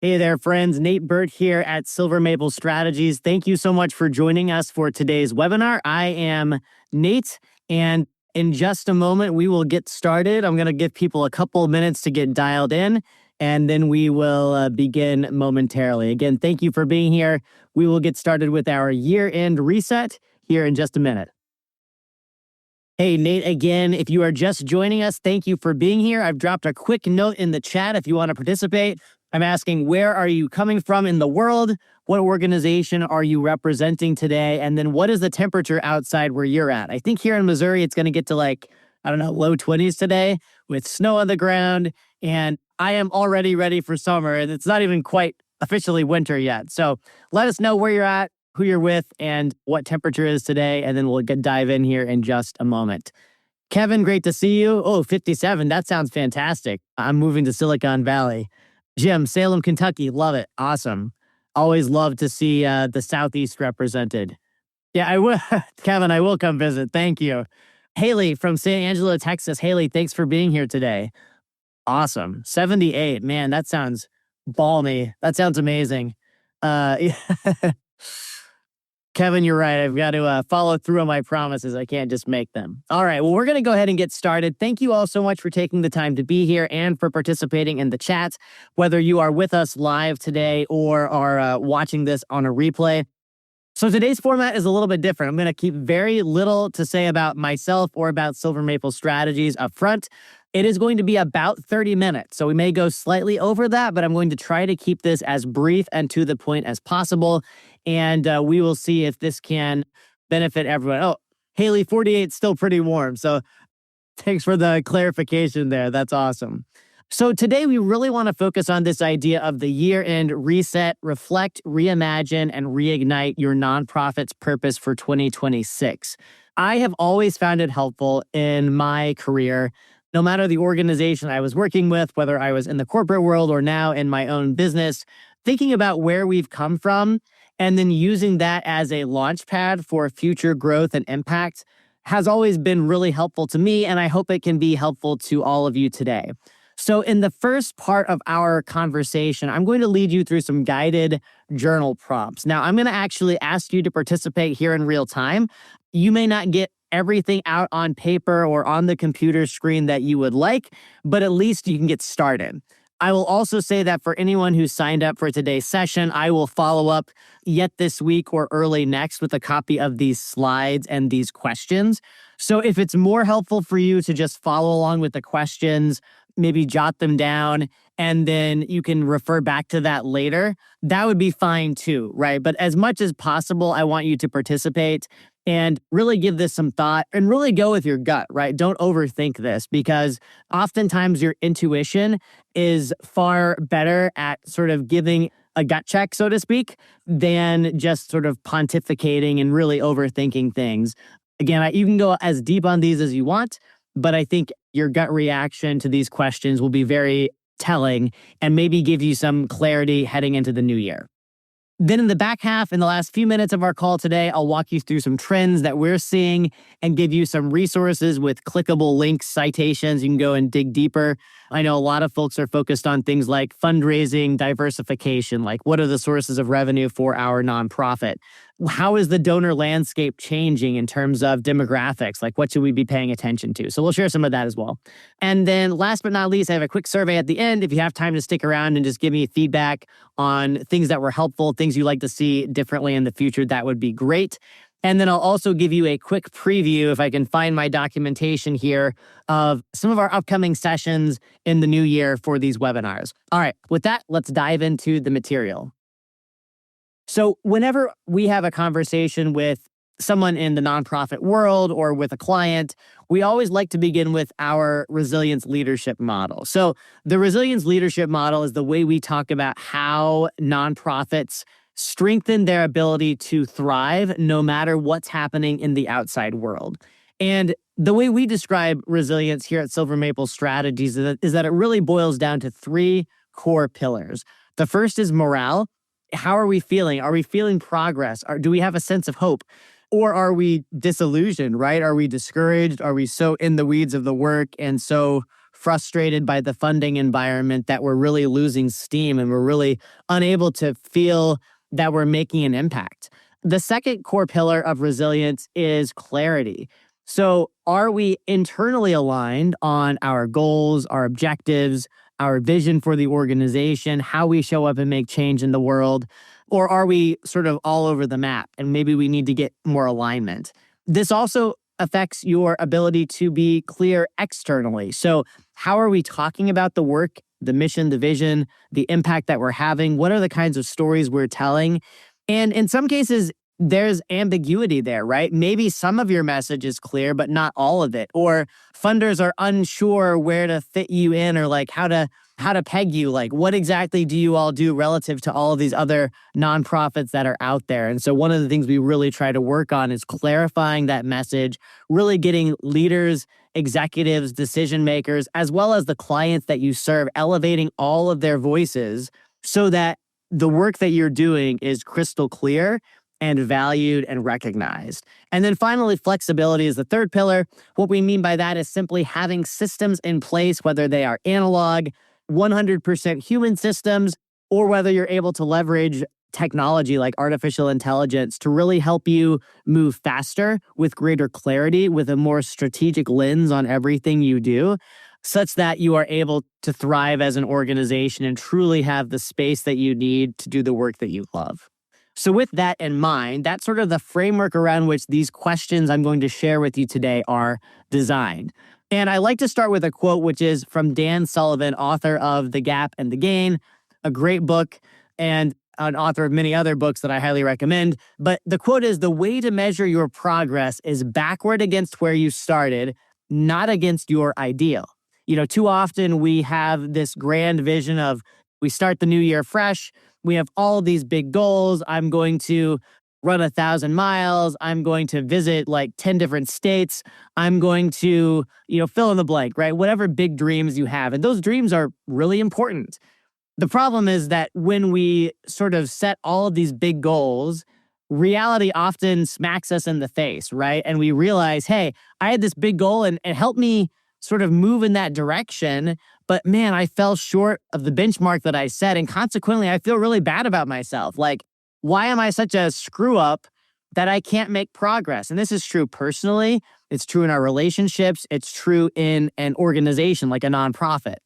Hey there, friends. Nate Birt here at Silver Maple Strategies. Thank you so much for joining us for today's webinar. I am Nate, and in just a moment, we will get started. I'm going to give people a couple of minutes to get dialed in, and then we will begin momentarily. Again, thank you for being here. We will get started with our year-end reset here in just a minute. Hey, Nate, again, if you are just joining us, thank you for being here. I've dropped a quick note in the chat if you want to participate. I'm asking, where are you coming from in the world? What organization are you representing today? And then what is the temperature outside where you're at? I think here in Missouri, it's going to get to low 20s today with snow on the ground. And I am already ready for summer. And it's not even quite officially winter yet. So let us know where you're at, who you're with, and what temperature is today. And then we'll dive in here in just a moment. Kevin, great to see you. Oh, 57. That sounds fantastic. I'm moving to Silicon Valley. Jim, Salem, Kentucky. Love it. Awesome. Always love to see the Southeast represented. Yeah, I will. Kevin, I will come visit. Thank you. Haley from San Angelo, Texas. Haley, thanks for being here today. Awesome. 78. Man, that sounds balmy. That sounds amazing. Kevin, you're right. I've got to follow through on my promises. I can't just make them. All right. Well, we're going to go ahead and get started. Thank you all so much for taking the time to be here and for participating in the chat, whether you are with us live today or are watching this on a replay. So today's format is a little bit different. I'm going to keep very little to say about myself or about Silver Maple Strategies up front. It is going to be about 30 minutes. So we may go slightly over that, but I'm going to try to keep this as brief and to the point as possible. And we will see if this can benefit everyone. Oh, Haley, 48 is still pretty warm. So thanks for the clarification there. That's awesome. So today we really want to focus on this idea of the year-end reset, reflect, reimagine, and reignite your nonprofit's purpose for 2026. I have always found it helpful in my career, no matter the organization I was working with, whether I was in the corporate world or now in my own business, thinking about where we've come from and then using that as a launch pad for future growth and impact has always been really helpful to me, and I hope it can be helpful to all of you today. So in the first part of our conversation, I'm going to lead you through some guided journal prompts. Now, I'm going to actually ask you to participate here in real time. You may not get everything out on paper or on the computer screen that you would like, but at least you can get started. I will also say that for anyone who signed up for today's session, I will follow up yet this week or early next with a copy of these slides and these questions. So if it's more helpful for you to just follow along with the questions, maybe jot them down, and then you can refer back to that later, that would be fine too, right? But as much as possible, I want you to participate and really give this some thought and really go with your gut, right? Don't overthink this, because oftentimes your intuition is far better at sort of giving a gut check, so to speak, than just sort of pontificating and really overthinking things. Again, you can go as deep on these as you want, but I think your gut reaction to these questions will be very telling and maybe give you some clarity heading into the new year. Then in the back half, in the last few minutes of our call today, I'll walk you through some trends that we're seeing and give you some resources with clickable links, citations. You can go and dig deeper. I know a lot of folks are focused on things like fundraising, diversification, like what are the sources of revenue for our nonprofit? How is the donor landscape changing in terms of demographics? Like what should we be paying attention to? So we'll share some of that as well. And then last but not least, I have a quick survey at the end. If you have time to stick around and just give me feedback on things that were helpful, things you'd like to see differently in the future, that would be great. And then I'll also give you a quick preview, if I can find my documentation here, of some of our upcoming sessions in the new year for these webinars. All right, with that, let's dive into the material. So whenever we have a conversation with someone in the nonprofit world or with a client, we always like to begin with our resilience leadership model. So the resilience leadership model is the way we talk about how nonprofits strengthen their ability to thrive no matter what's happening in the outside world. And the way we describe resilience here at Silver Maple Strategies is that it really boils down to three core pillars. The first is morale. How are we feeling? Are we feeling progress? Do we have a sense of hope? Or are we disillusioned, right? Are we discouraged? Are we so in the weeds of the work and so frustrated by the funding environment that we're really losing steam and we're really unable to feel that we're making an impact. The second core pillar of resilience is clarity. So, are we internally aligned on our goals, our objectives, our vision for the organization, how we show up and make change in the world? Or are we sort of all over the map and maybe we need to get more alignment? This also affects your ability to be clear externally. So, how are we talking about the work, the mission, the vision, the impact that we're having? What are the kinds of stories we're telling? And in some cases, there's ambiguity there, right? Maybe some of your message is clear, but not all of it. Or funders are unsure where to fit you in or like how to peg you. Like, what exactly do you all do relative to all of these other nonprofits that are out there? And so one of the things we really try to work on is clarifying that message, really getting leaders, executives, decision makers, as well as the clients that you serve, elevating all of their voices so that the work that you're doing is crystal clear and valued and recognized. And then finally, flexibility is the third pillar. What we mean by that is simply having systems in place, whether they are analog, 100% human systems, or whether you're able to leverage technology like artificial intelligence to really help you move faster with greater clarity, with a more strategic lens on everything you do, such that you are able to thrive as an organization and truly have the space that you need to do the work that you love. So, with that in mind, that's sort of the framework around which these questions I'm going to share with you today are designed. And I like to start with a quote, which is from Dan Sullivan, author of The Gap and the Gain, a great book and an author of many other books that I highly recommend. But the quote is, "The way to measure your progress is backward against where you started, not against your ideal." Too often we have this grand vision of we start the new year fresh. We have all these big goals. I'm going to run 1,000 miles. I'm going to visit like 10 different states. I'm going to, fill in the blank, right? Whatever big dreams you have. And those dreams are really important. The problem is that when we sort of set all of these big goals, reality often smacks us in the face, right? And we realize, hey, I had this big goal and it helped me sort of move in that direction. But man, I fell short of the benchmark that I set. And consequently, I feel really bad about myself. Like, why am I such a screw up that I can't make progress? And this is true personally. It's true in our relationships. It's true in an organization like a nonprofit.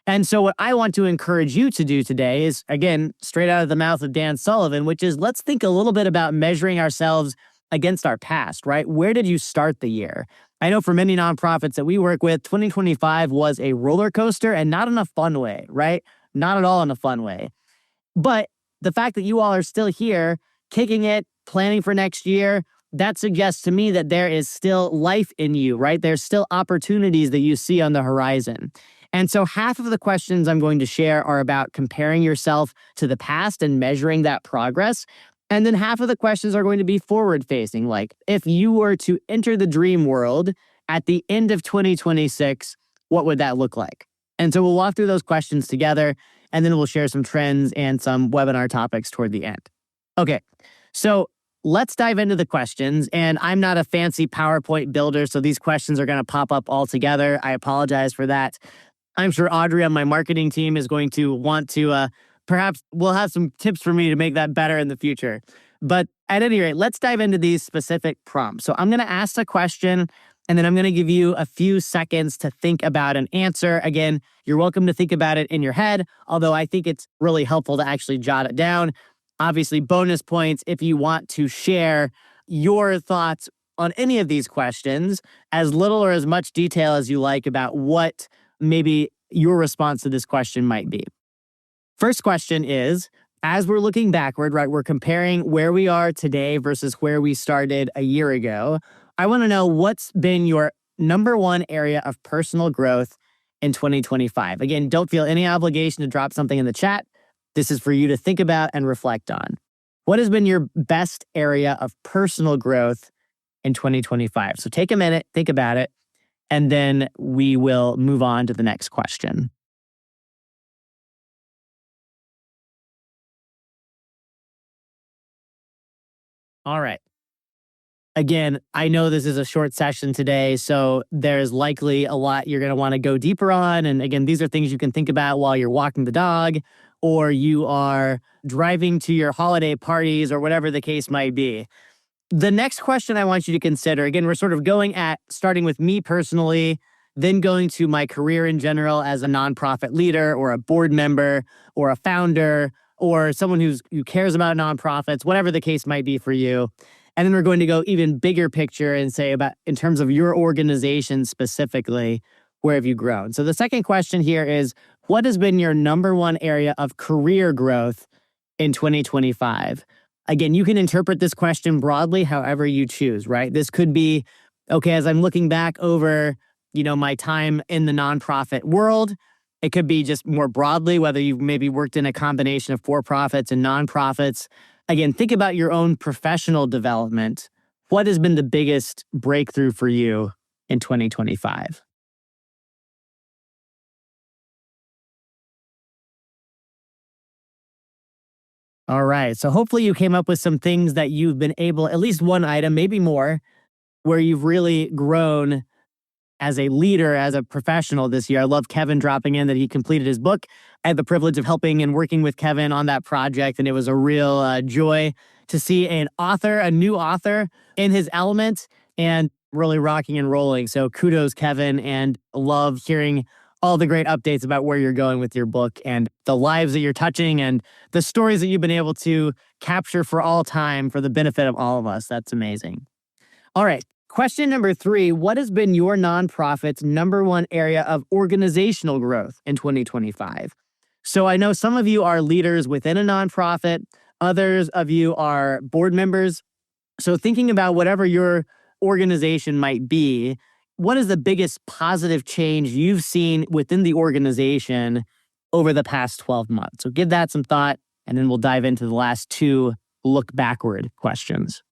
And so what I want to encourage you to do today is, again, straight out of the mouth of Dan Sullivan, which is let's think a little bit about measuring ourselves against our past, right? Where did you start the year? I know for many nonprofits that we work with, 2025 was a roller coaster and not in a fun way, right? Not at all in a fun way. But the fact that you all are still here, kicking it, planning for next year, that suggests to me that there is still life in you, right? There's still opportunities that you see on the horizon. And so half of the questions I'm going to share are about comparing yourself to the past and measuring that progress. And then half of the questions are going to be forward facing. Like, if you were to enter the dream world at the end of 2026, what would that look like? And so we'll walk through those questions together, and then we'll share some trends and some webinar topics toward the end. Okay, so let's dive into the questions. And I'm not a fancy PowerPoint builder, so these questions are going to pop up all together. I apologize for that. I'm sure Audrey on my marketing team is going to want to, perhaps we'll have some tips for me to make that better in the future. But at any rate, let's dive into these specific prompts. So I'm going to ask a question, and then I'm going to give you a few seconds to think about an answer. Again, you're welcome to think about it in your head, although I think it's really helpful to actually jot it down. Obviously, bonus points if you want to share your thoughts on any of these questions, as little or as much detail as you like about what maybe your response to this question might be. First question is, as we're looking backward, right, we're comparing where we are today versus where we started a year ago. I want to know what's been your number one area of personal growth in 2025. Again, don't feel any obligation to drop something in the chat. This is for you to think about and reflect on. What has been your best area of personal growth in 2025? So take a minute, think about it, and then we will move on to the next question. All right. Again, I know this is a short session today, so there's likely a lot you're going to want to go deeper on. And again, these are things you can think about while you're walking the dog or you are driving to your holiday parties or whatever the case might be. The next question I want you to consider, again, we're sort of going at starting with me personally, then going to my career in general as a nonprofit leader or a board member or a founder or someone who cares about nonprofits, whatever the case might be for you. And then we're going to go even bigger picture and say about in terms of your organization specifically, where have you grown? So the second question here is, what has been your number one area of career growth in 2025? Again, you can interpret this question broadly however you choose, right? This could be, okay, as I'm looking back over, my time in the nonprofit world, it could be just more broadly, whether you've maybe worked in a combination of for-profits and nonprofits. Again, think about your own professional development. What has been the biggest breakthrough for you in 2025? All right. So hopefully you came up with some things that you've been able, at least one item, maybe more, where you've really grown as a leader, as a professional this year. I love Kevin dropping in that he completed his book. I had the privilege of helping and working with Kevin on that project, and it was a real joy to see a new author in his element and really rocking and rolling. So kudos, Kevin, and love hearing all the great updates about where you're going with your book and the lives that you're touching and the stories that you've been able to capture for all time for the benefit of all of us. That's amazing. All right. Question number 3, what has been your nonprofit's number one area of organizational growth in 2025? So I know some of you are leaders within a nonprofit. Others of you are board members. So thinking about whatever your organization might be, what is the biggest positive change you've seen within the organization over the past 12 months? So give that some thought, and then we'll dive into the last 2 look backward questions.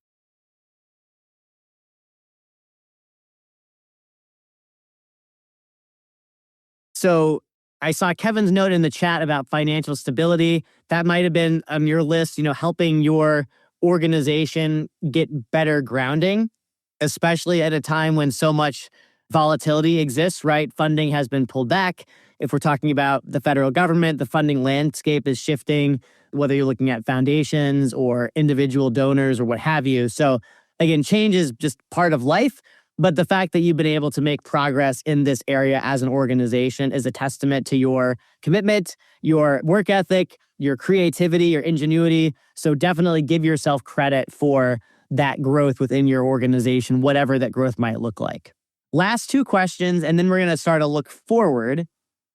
So I saw Kevin's note in the chat about financial stability. That might have been on your list, helping your organization get better grounding, especially at a time when so much volatility exists, right? Funding has been pulled back. If we're talking about the federal government, the funding landscape is shifting, whether you're looking at foundations or individual donors or what have you. So again, change is just part of life. But the fact that you've been able to make progress in this area as an organization is a testament to your commitment, your work ethic, your creativity, your ingenuity. So definitely give yourself credit for that growth within your organization, whatever that growth might look like. Last 2 questions, and then we're going to start a look forward.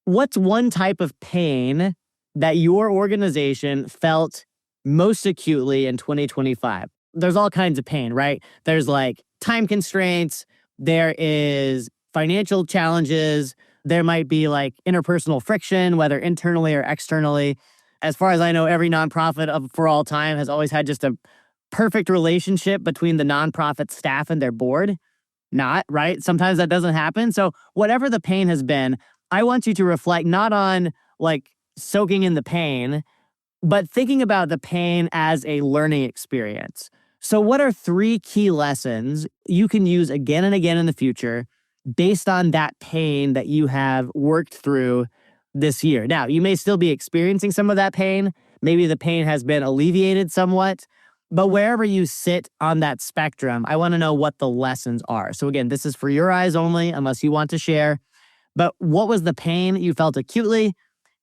What's one type of pain that your organization felt most acutely in 2025? There's all kinds of pain, right? There's like time constraints, there is financial challenges, there might be like interpersonal friction, whether internally or externally. As far as I know, every nonprofit for all time has always had just a perfect relationship between the nonprofit staff and their board. Not, right? Sometimes that doesn't happen. So whatever the pain has been, I want you to reflect not on like soaking in the pain, but thinking about the pain as a learning experience. So what are 3 key lessons you can use again and again in the future based on that pain that you have worked through this year? Now, you may still be experiencing some of that pain. Maybe the pain has been alleviated somewhat, but wherever you sit on that spectrum, I want to know what the lessons are. So again, this is for your eyes only, unless you want to share. But what was the pain you felt acutely?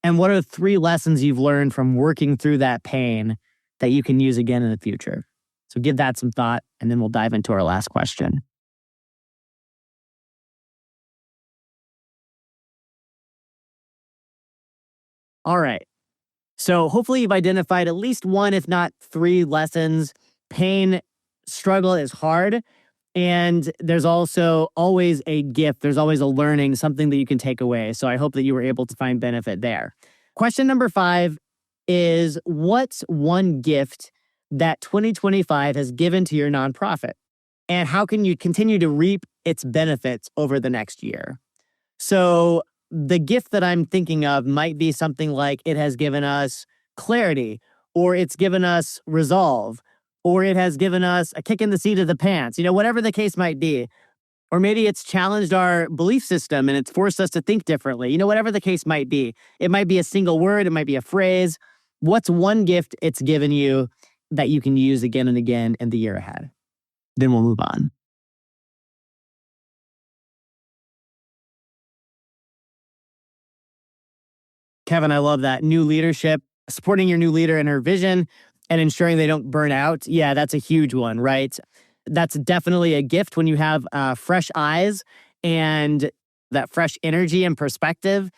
And what are 3 lessons you've learned from working through that pain that you can use again in the future? So give that some thought, and then we'll dive into our last question. All right. So hopefully you've identified at least 1, if not 3 lessons. Pain, struggle is hard. And there's also always a gift. There's always a learning, something that you can take away. So I hope that you were able to find benefit there. Question number 5 is, what's one gift that 2025 has given to your nonprofit? And how can you continue to reap its benefits over the next year? So the gift that I'm thinking of might be something like it has given us clarity, or it's given us resolve, or it has given us a kick in the seat of the pants, whatever the case might be. Or maybe it's challenged our belief system and it's forced us to think differently, whatever the case might be. It might be a single word, it might be a phrase. What's one gift it's given you that you can use again and again in the year ahead? Then we'll move on. Kevin, I love that. New leadership, supporting your new leader in her vision and ensuring they don't burn out. Yeah, that's a huge one, right? That's definitely a gift when you have fresh eyes and that fresh energy and perspective.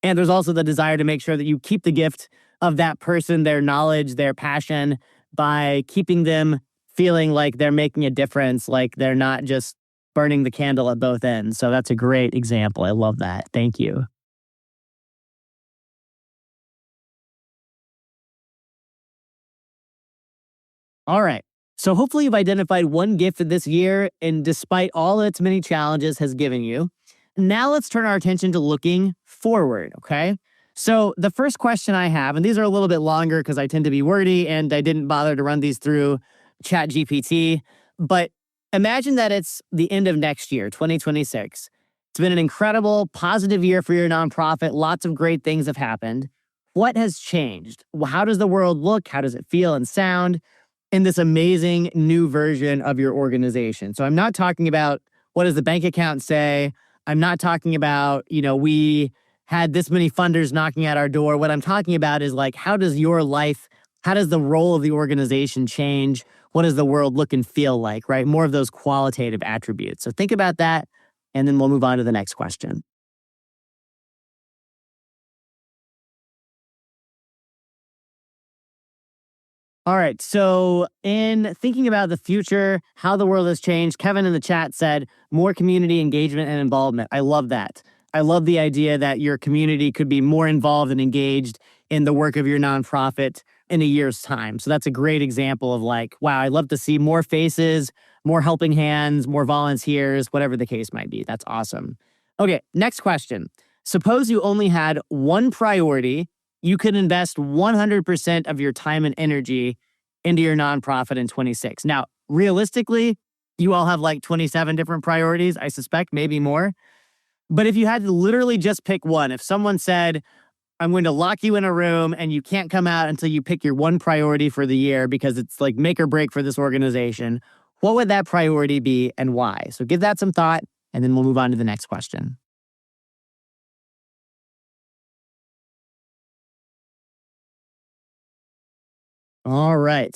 And there's also the desire to make sure that you keep the gift of that person, their knowledge, their passion, by keeping them feeling like they're making a difference, like they're not just burning the candle at both ends. So that's a great example. I love that. Thank you. All right. So hopefully you've identified one gift that this year, and despite all its many challenges, has given you. Now let's turn our attention to looking forward, okay? So the first question I have, and these are a little bit longer because I tend to be wordy and I didn't bother to run these through Chat GPT, but imagine that it's the end of next year, 2026. It's been an incredible, positive year for your nonprofit. Lots of great things have happened. What has changed? How does the world look? How does it feel and sound in this amazing new version of your organization? So I'm not talking about what does the bank account say. I'm not talking about, we had this many funders knocking at our door. What I'm talking about is like, how does your life, how does the role of the organization change? What does the world look and feel like, right? More of those qualitative attributes. So think about that, and then we'll move on to the next question. All right. So, in thinking about the future, how the world has changed, Kevin in the chat said more community engagement and involvement. I love that. I love the idea that your community could be more involved and engaged in the work of your nonprofit in a year's time. So, that's a great example of like, wow, I'd love to see more faces, more helping hands, more volunteers, whatever the case might be. That's awesome. Okay. Next question. Suppose you only had one priority you could invest 100% of your time and energy into your nonprofit in 26. Now, realistically, you all have like 27 different priorities, I suspect, maybe more. But if you had to literally just pick one, if someone said, I'm going to lock you in a room and you can't come out until you pick your one priority for the year because it's like make or break for this organization, what would that priority be and why? So give that some thought, and then we'll move on to the next question. All right.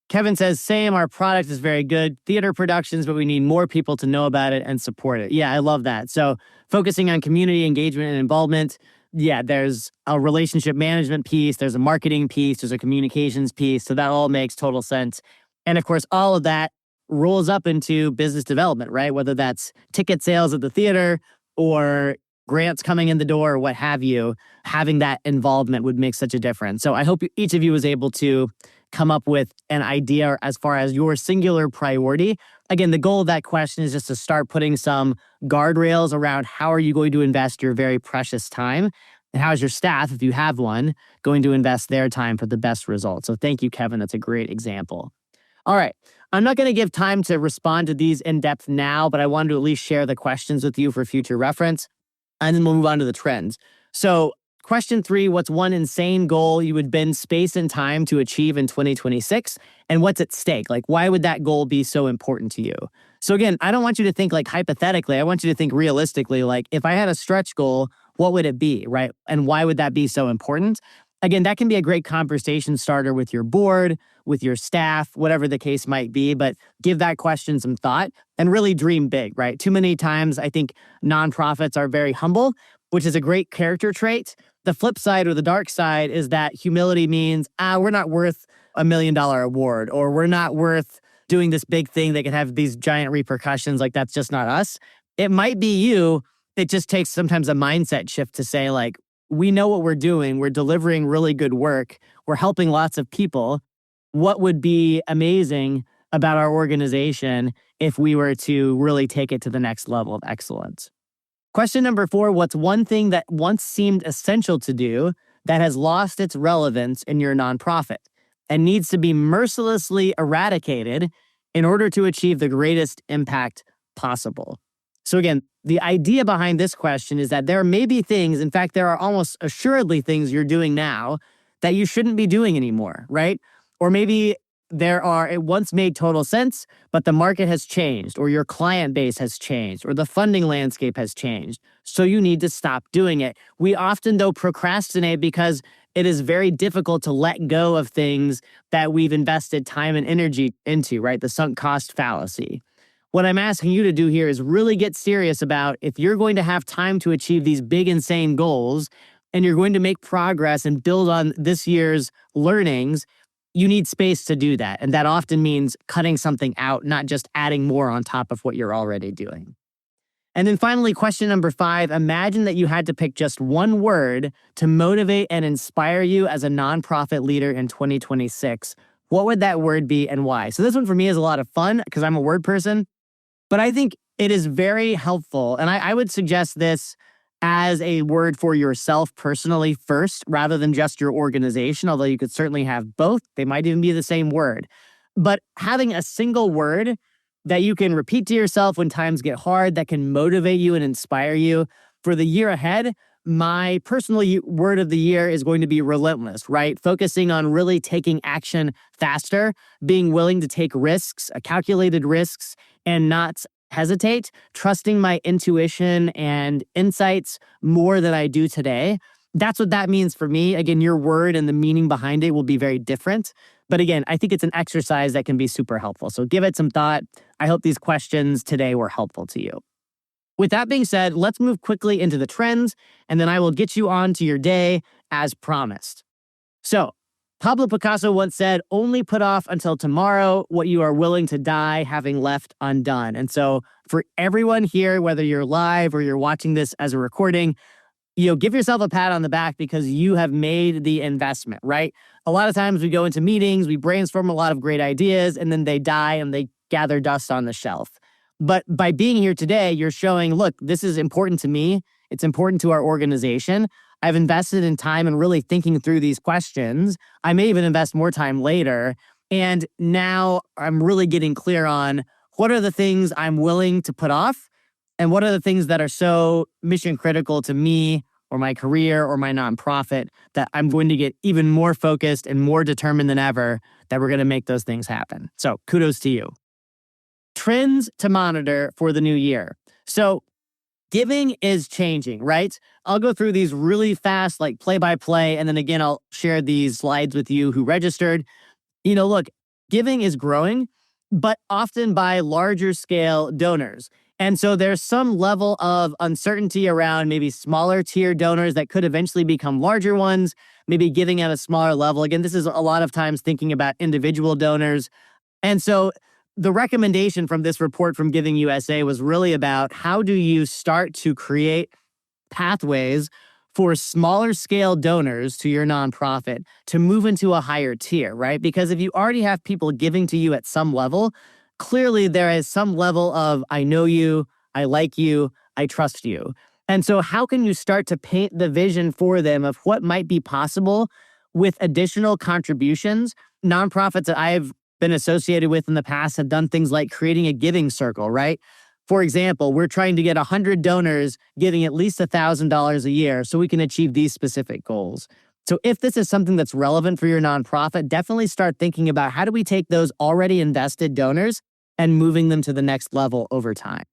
Kevin says, same, our product is very good. Theater productions, but we need more people to know about it and support it. Yeah, I love that. So focusing on community engagement and involvement. Yeah, there's a relationship management piece, there's a marketing piece, there's a communications piece. So that all makes total sense. And of course, all of that rolls up into business development, right? Whether that's ticket sales at the theater or grants coming in the door or what have you, having that involvement would make such a difference. So I hope each of you was able to come up with an idea as far as your singular priority. Again, the goal of that question is just to start putting some guardrails around how are you going to invest your very precious time, and how is your staff, if you have one, going to invest their time for the best results. So thank you, Kevin. That's a great example. All right. I'm not going to give time to respond to these in depth now, but I wanted to at least share the questions with you for future reference. And then we'll move on to the trends. So question 3, what's one insane goal you would bend space and time to achieve in 2026? And what's at stake? Like, why would that goal be so important to you? So again, I don't want you to think like hypothetically. I want you to think realistically, like if I had a stretch goal, what would it be, right? And why would that be so important? Again, that can be a great conversation starter with your board, with your staff, whatever the case might be, but give that question some thought and really dream big, right? Too many times, I think nonprofits are very humble, which is a great character trait. The flip side or the dark side is that humility means, we're not worth $1 million award, or we're not worth doing this big thing that could have these giant repercussions. Like, that's just not us. It might be you. It just takes sometimes a mindset shift to say, like, we know what we're doing. We're delivering really good work. We're helping lots of people. What would be amazing about our organization if we were to really take it to the next level of excellence? Question number 4, what's one thing that once seemed essential to do that has lost its relevance in your nonprofit? and needs to be mercilessly eradicated in order to achieve the greatest impact possible. So again, the idea behind this question is that there may be things, in fact, there are almost assuredly things you're doing now that you shouldn't be doing anymore, right? Or maybe it once made total sense, but the market has changed, or your client base has changed, or the funding landscape has changed. So you need to stop doing it. We often, though, procrastinate because it is very difficult to let go of things that we've invested time and energy into, right? The sunk cost fallacy. What I'm asking you to do here is really get serious about if you're going to have time to achieve these big, insane goals, and you're going to make progress and build on this year's learnings, you need space to do that. And that often means cutting something out, not just adding more on top of what you're already doing. And then finally, question number 5, imagine that you had to pick just one word to motivate and inspire you as a nonprofit leader in 2026. What would that word be and why? So this one for me is a lot of fun because I'm a word person, but I think it is very helpful. And I would suggest this as a word for yourself personally first, rather than just your organization, although you could certainly have both. They might even be the same word. But having a single word that you can repeat to yourself when times get hard, that can motivate you and inspire you for the year ahead. My personal word of the year is going to be relentless, right? Focusing on really taking action faster, being willing to take risks, calculated risks, and not hesitate, trusting my intuition and insights more than I do today. That's what that means for me. Again, your word and the meaning behind it will be very different. But again, I think it's an exercise that can be super helpful. So give it some thought. I hope these questions today were helpful to you. With that being said, let's move quickly into the trends, and then I will get you on to your day as promised. So, Pablo Picasso once said, only put off until tomorrow what you are willing to die having left undone. And so for everyone here, whether you're live or you're watching this as a recording, give yourself a pat on the back because you have made the investment, right? A lot of times we go into meetings, we brainstorm a lot of great ideas, and then they die and they gather dust on the shelf. But by being here today, you're showing, look, this is important to me. It's important to our organization. I've invested in time and really thinking through these questions. I may even invest more time later. And now I'm really getting clear on what are the things I'm willing to put off and what are the things that are so mission critical to me or my career or my nonprofit that I'm going to get even more focused and more determined than ever that we're going to make those things happen. So kudos to you. Trends to monitor for the new year. So giving is changing, right? I'll go through these really fast, like play by play. And then again, I'll share these slides with you who registered. Look, giving is growing, but often by larger scale donors. And so there's some level of uncertainty around maybe smaller tier donors that could eventually become larger ones, maybe giving at a smaller level. Again, this is a lot of times thinking about individual donors. And so the recommendation from this report from Giving USA was really about how do you start to create pathways for smaller scale donors to your nonprofit to move into a higher tier, right? Because if you already have people giving to you at some level, clearly there is some level of, I know you, I like you, I trust you. And so how can you start to paint the vision for them of what might be possible with additional contributions? Nonprofits that I've been associated with in the past have done things like creating a giving circle, right? For example, we're trying to get 100 donors giving at least $1,000 a year so we can achieve these specific goals. So if this is something that's relevant for your nonprofit, definitely start thinking about how do we take those already invested donors and moving them to the next level over time.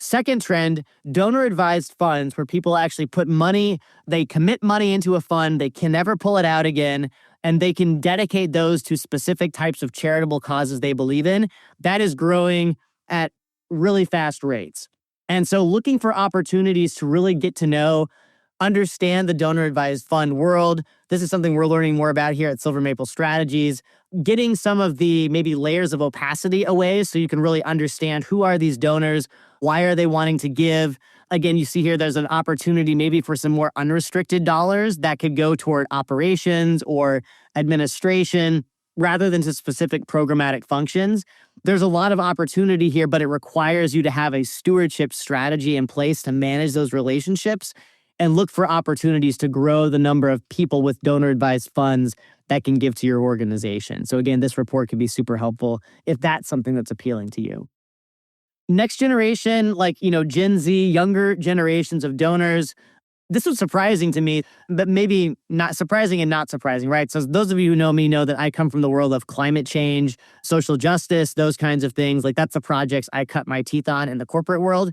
Second trend, donor-advised funds where people actually put money, they commit money into a fund, they can never pull it out again, and they can dedicate those to specific types of charitable causes they believe in. That is growing at really fast rates. And so looking for opportunities to really get to know, understand the donor-advised fund world. This is something we're learning more about here at Silver Maple Strategies. Getting some of the maybe layers of opacity away so you can really understand who are these donors, why are they wanting to give. Again, you see here there's an opportunity maybe for some more unrestricted dollars that could go toward operations or administration rather than to specific programmatic functions. There's a lot of opportunity here, but it requires you to have a stewardship strategy in place to manage those relationships. and look for opportunities to grow the number of people with donor advised funds that can give to your organization. So again, this report could be super helpful if that's something that's appealing to you. Next generation, like, Gen Z, younger generations of donors, this was surprising to me, but maybe not surprising and not surprising, right? So those of you who know me know that I come from the world of climate change, social justice, those kinds of things. Like, that's the projects I cut my teeth on in the corporate world.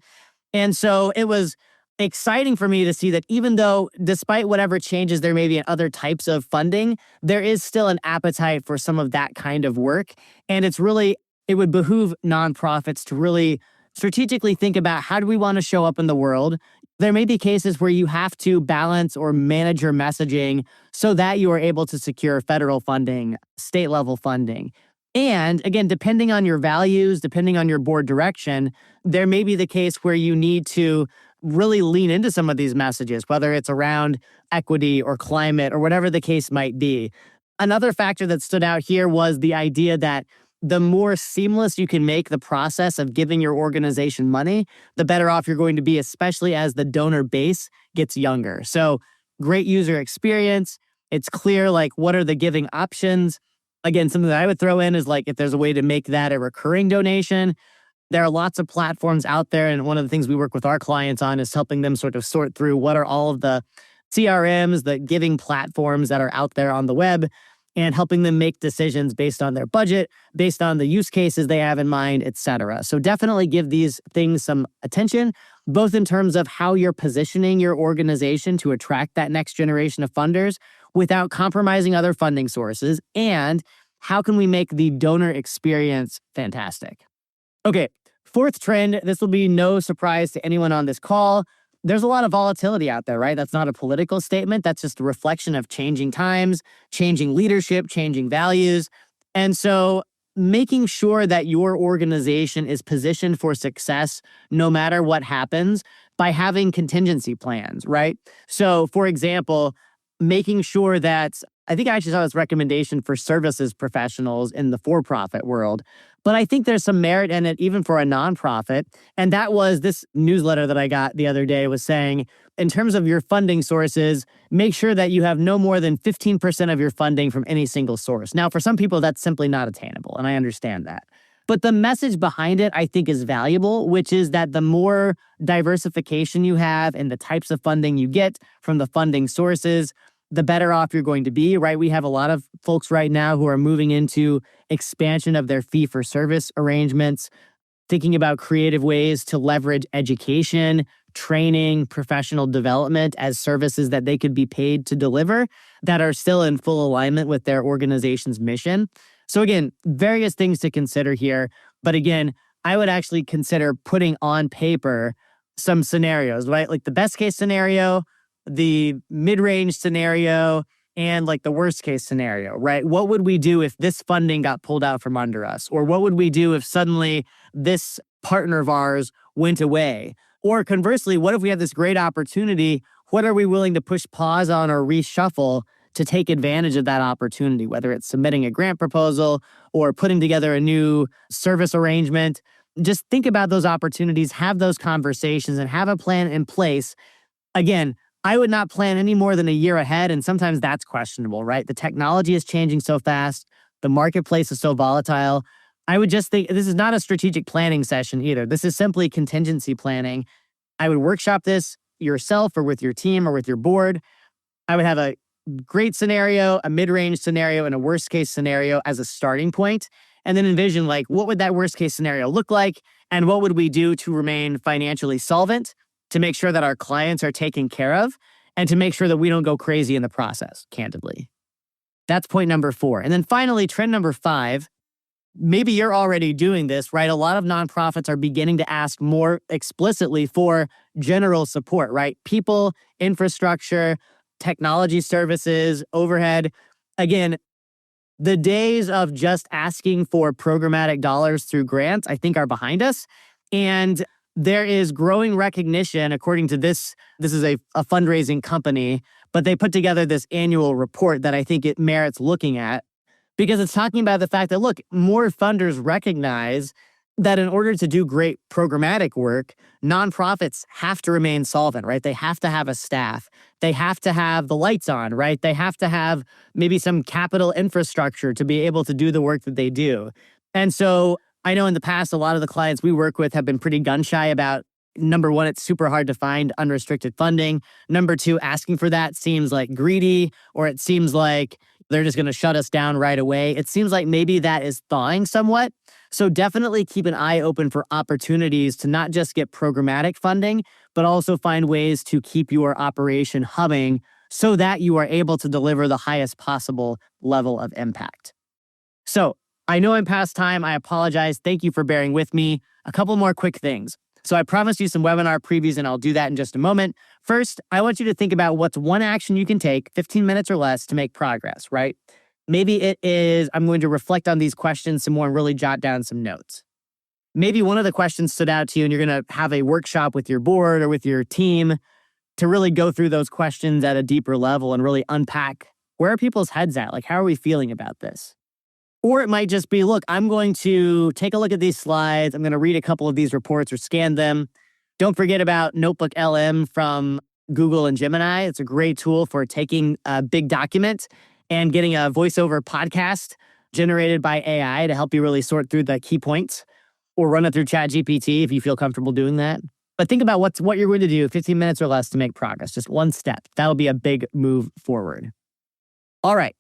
And so it was exciting for me to see that even though, despite whatever changes there may be in other types of funding, there is still an appetite for some of that kind of work. And it would behoove nonprofits to really strategically think about, how do we want to show up in the world? There may be cases where you have to balance or manage your messaging so that you are able to secure federal funding, state level funding. And again, depending on your values, depending on your board direction, there may be the case where you need to really lean into some of these messages, whether it's around equity or climate or whatever the case might be. Another factor that stood out here was the idea that the more seamless you can make the process of giving your organization money, the better off you're going to be, especially as the donor base gets younger. So great user experience. It's clear, like, what are the giving options? Again, something that I would throw in is, like, if there's a way to make that a recurring donation. There are lots of platforms out there, and one of the things we work with our clients on is helping them sort of sort through what are all of the CRMs, the giving platforms that are out there on the web, and helping them make decisions based on their budget, based on the use cases they have in mind, et cetera. So definitely give these things some attention, both in terms of how you're positioning your organization to attract that next generation of funders without compromising other funding sources, and how can we make the donor experience fantastic. Okay, fourth trend, this will be no surprise to anyone on this call. There's a lot of volatility out there, right? That's not a political statement. That's just a reflection of changing times, changing leadership, changing values. And so making sure that your organization is positioned for success no matter what happens by having contingency plans, right? So, for example, making sure that, I think I actually saw this recommendation for services professionals in the for-profit world, but I think there's some merit in it even for a nonprofit. And that was this newsletter that I got the other day was saying, in terms of your funding sources, make sure that you have no more than 15% of your funding from any single source. Now, for some people, that's simply not attainable, and I understand that. But the message behind it, I think, is valuable, which is that the more diversification you have and the types of funding you get from the funding sources, the better off you're going to be, right? We have a lot of folks right now who are moving into expansion of their fee-for-service arrangements, thinking about creative ways to leverage education, training, professional development as services that they could be paid to deliver that are still in full alignment with their organization's mission. So again, various things to consider here. But again, I would actually consider putting on paper some scenarios, right? Like the best case scenario, the mid-range scenario, and like the worst case scenario, right? What would we do if this funding got pulled out from under us? Or what would we do if suddenly this partner of ours went away? Or conversely, what if we have this great opportunity? What are we willing to push pause on or reshuffle to take advantage of that opportunity, whether it's submitting a grant proposal or putting together a new service arrangement? Just think about those opportunities, have those conversations, and have a plan in place. Again, I would not plan any more than a year ahead, and sometimes that's questionable, right? The technology is changing so fast. The marketplace is so volatile. I would just think this is not a strategic planning session either. This is simply contingency planning. I would workshop this yourself or with your team or with your board. I would have a great scenario, a mid-range scenario, and a worst-case scenario as a starting point, and then envision, like, what would that worst-case scenario look like, and what would we do to remain financially solvent, to make sure that our clients are taken care of, and to make sure that we don't go crazy in the process, candidly. That's point number 4. And then finally, trend number 5, maybe you're already doing this, right? A lot of nonprofits are beginning to ask more explicitly for general support, right? People, infrastructure, technology services, overhead. Again, the days of just asking for programmatic dollars through grants, I think, are behind us. And there is growing recognition, according to this is a fundraising company, but they put together this annual report that I think it merits looking at, because it's talking about the fact that, look, more funders recognize that in order to do great programmatic work, nonprofits have to remain solvent, right? They have to have a staff. They have to have the lights on, right? They have to have maybe some capital infrastructure to be able to do the work that they do. And so I know in the past, a lot of the clients we work with have been pretty gun shy about, number one, it's super hard to find unrestricted funding. Number two, asking for that seems like greedy, or it seems like they're just going to shut us down right away. It seems like maybe that is thawing somewhat. So definitely keep an eye open for opportunities to not just get programmatic funding, but also find ways to keep your operation humming so that you are able to deliver the highest possible level of impact. So I know I'm past time. I apologize. Thank you for bearing with me. A couple more quick things. So I promised you some webinar previews, and I'll do that in just a moment. First, I want you to think about what's one action you can take, 15 minutes or less, to make progress, right? Maybe it is, I'm going to reflect on these questions some more and really jot down some notes. Maybe one of the questions stood out to you and you're going to have a workshop with your board or with your team to really go through those questions at a deeper level and really unpack, where are people's heads at? Like, how are we feeling about this? Or it might just be, look, I'm going to take a look at these slides. I'm going to read a couple of these reports or scan them. Don't forget about Notebook LM from Google and Gemini. It's a great tool for taking a big document and getting a voiceover podcast generated by AI to help you really sort through the key points, or run it through ChatGPT if you feel comfortable doing that. But think about what you're going to do, 15 minutes or less, to make progress. Just one step. That'll be a big move forward. All right.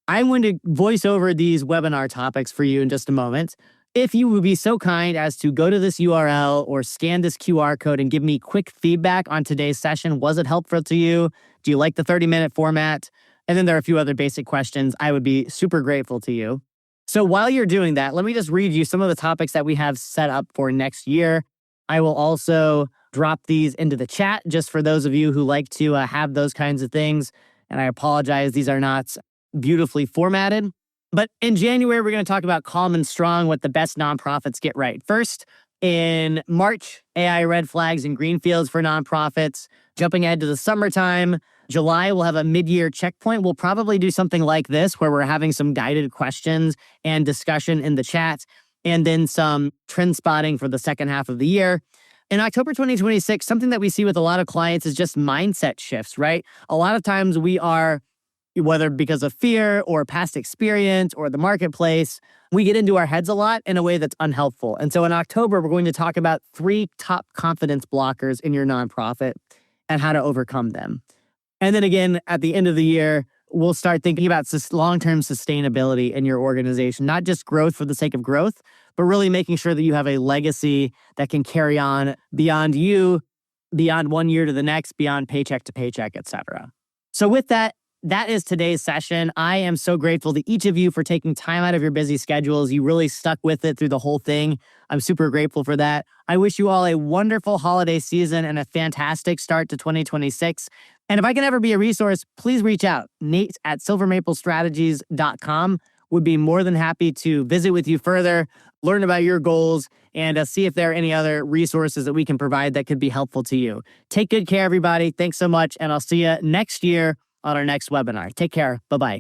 I'm going to voice over these webinar topics for you in just a moment. If you would be so kind as to go to this URL or scan this QR code and give me quick feedback on today's session. Was it helpful to you? Do you like the 30-minute format? And then there are a few other basic questions. I would be super grateful to you. So while you're doing that, let me just read you some of the topics that we have set up for next year. I will also drop these into the chat just for those of you who like to have those kinds of things. And I apologize, these are not beautifully formatted. But in January, we're going to talk about calm and strong, what the best nonprofits get right. First, in March, AI red flags and green fields for nonprofits. Jumping ahead to the summertime, July, we'll have a mid-year checkpoint. We'll probably do something like this, where we're having some guided questions and discussion in the chat, and then some trend spotting for the second half of the year. In October 2026, something that we see with a lot of clients is just mindset shifts, right? A lot of times we are, whether because of fear or past experience or the marketplace, we get into our heads a lot in a way that's unhelpful. And so in October, we're going to talk about 3 top confidence blockers in your nonprofit and how to overcome them. And then again, at the end of the year, we'll start thinking about long-term sustainability in your organization, not just growth for the sake of growth, but really making sure that you have a legacy that can carry on beyond you, beyond one year to the next, beyond paycheck to paycheck, et cetera. So with that, that is today's session. I am so grateful to each of you for taking time out of your busy schedules. You really stuck with it through the whole thing. I'm super grateful for that. I wish you all a wonderful holiday season and a fantastic start to 2026. And if I can ever be a resource, please reach out. Nate at silvermaplestrategies.com would be more than happy to visit with you further, learn about your goals, and see if there are any other resources that we can provide that could be helpful to you. Take good care, everybody. Thanks so much, and I'll see you next year on our next webinar. Take care. Bye-bye.